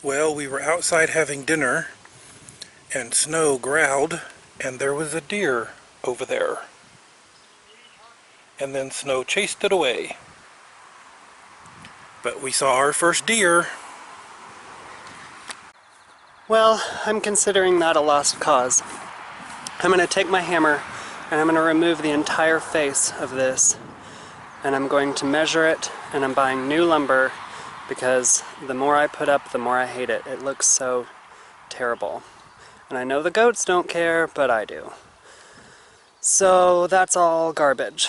Well, we were outside having dinner, and Snow growled, and there was a deer over there. And then Snow chased it away. But we saw our first deer. Well, I'm considering that a lost cause. I'm going to take my hammer and I'm going to remove the entire face of this, and I'm going to measure it, and I'm buying new lumber because the more I put up, the more I hate it. It looks so terrible. And I know the goats don't care, but I do. So that's all garbage.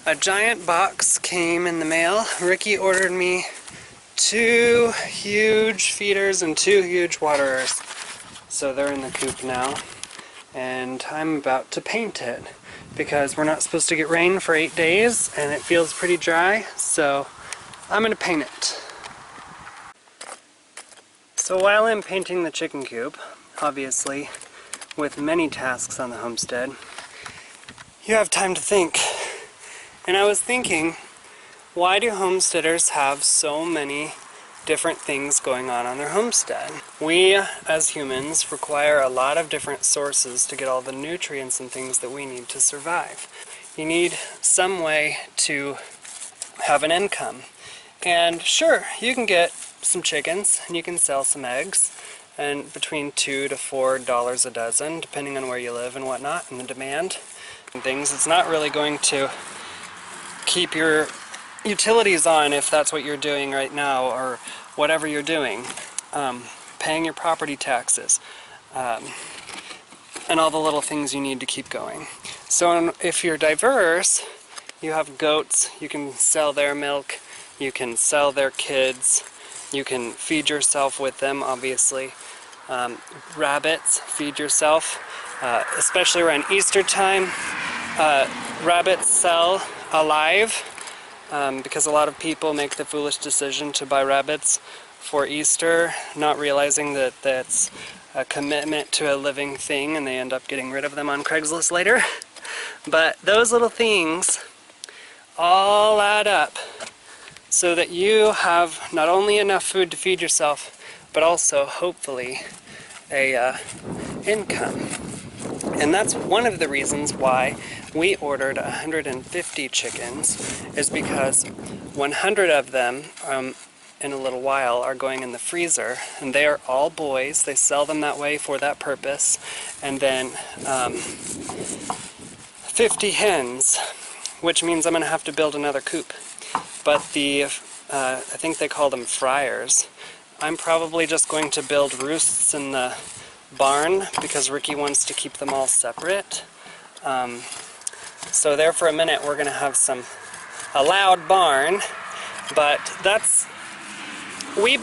A giant box came in the mail. Ricky ordered me 2 huge feeders and 2 huge waterers. So they're in the coop now. And I'm about to paint it because we're not supposed to get rain for 8 days and it feels pretty dry. So I'm going to paint it. So while I'm painting the chicken coop, obviously, with many tasks on the homestead, you have time to think. And I was thinking, why do homesteaders have so many different things going on their homestead? We, as humans, require a lot of different sources to get all the nutrients and things that we need to survive. You need some way to have an income. And sure, you can get some chickens and you can sell some eggs, and between $2 to $4 a dozen, depending on where you live and whatnot, and the demand and things. It's not really going to keep your utilities on if that's what you're doing right now, or whatever you're doing, paying your property taxes, and all the little things you need to keep going. So if you're diverse, you have goats, you can sell their milk, you can sell their kids, you can feed yourself with them, obviously. Rabbits, feed yourself, especially around Easter time. Rabbits sell alive because a lot of people make the foolish decision to buy rabbits for Easter, not realizing that that's a commitment to a living thing, and they end up getting rid of them on Craigslist later. But those little things all add up so that you have not only enough food to feed yourself, but also hopefully a income. And that's one of the reasons why we ordered 150 chickens, is because 100 of them in a little while are going in the freezer, and they are all boys. They sell them that way for that purpose. And then 50 hens, which means I'm going to have to build another coop. But the, I think they call them fryers, I'm probably just going to build roosts in the barn because Ricky wants to keep them all separate. So there for a minute we're going to have a loud barn, but we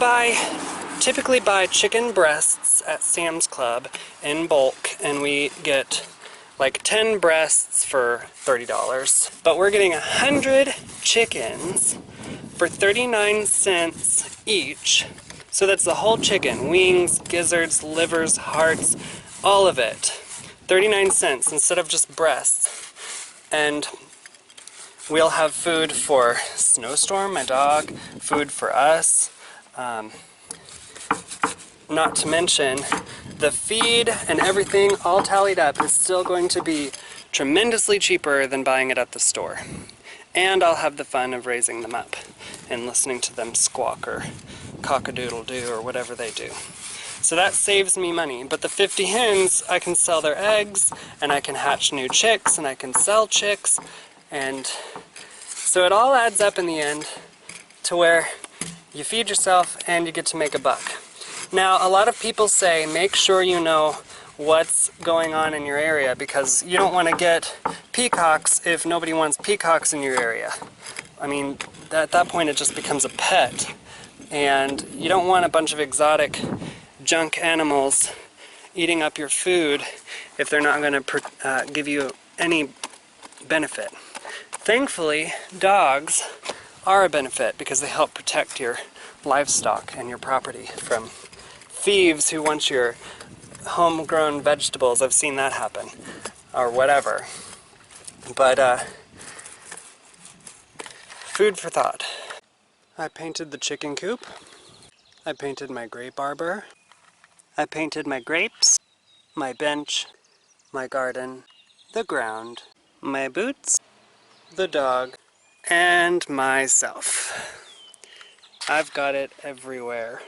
typically buy chicken breasts at Sam's Club in bulk, and we get like 10 breasts for $30. But we're getting 100 chickens for 39 cents each. So that's the whole chicken, wings, gizzards, livers, hearts, all of it. 39 cents instead of just breasts. And we'll have food for Snowstorm, my dog, food for us. Not to mention, the feed and everything all tallied up is still going to be tremendously cheaper than buying it at the store. And I'll have the fun of raising them up and listening to them squawk or cock-a-doodle-doo or whatever they do. So that saves me money. But the 50 hens, I can sell their eggs, and I can hatch new chicks, and I can sell chicks, and so it all adds up in the end to where you feed yourself and you get to make a buck. Now, a lot of people say make sure you know what's going on in your area, because you don't want to get peacocks if nobody wants peacocks in your area. I mean, at that point it just becomes a pet. And you don't want a bunch of exotic junk animals eating up your food if they're not going to give you any benefit. Thankfully, dogs are a benefit because they help protect your livestock and your property from thieves who want your homegrown vegetables. I've seen that happen, or whatever. But food for thought. I painted the chicken coop. I painted my grape arbor. I painted my grapes, my bench, my garden, the ground, my boots, the dog, and myself. I've got it everywhere.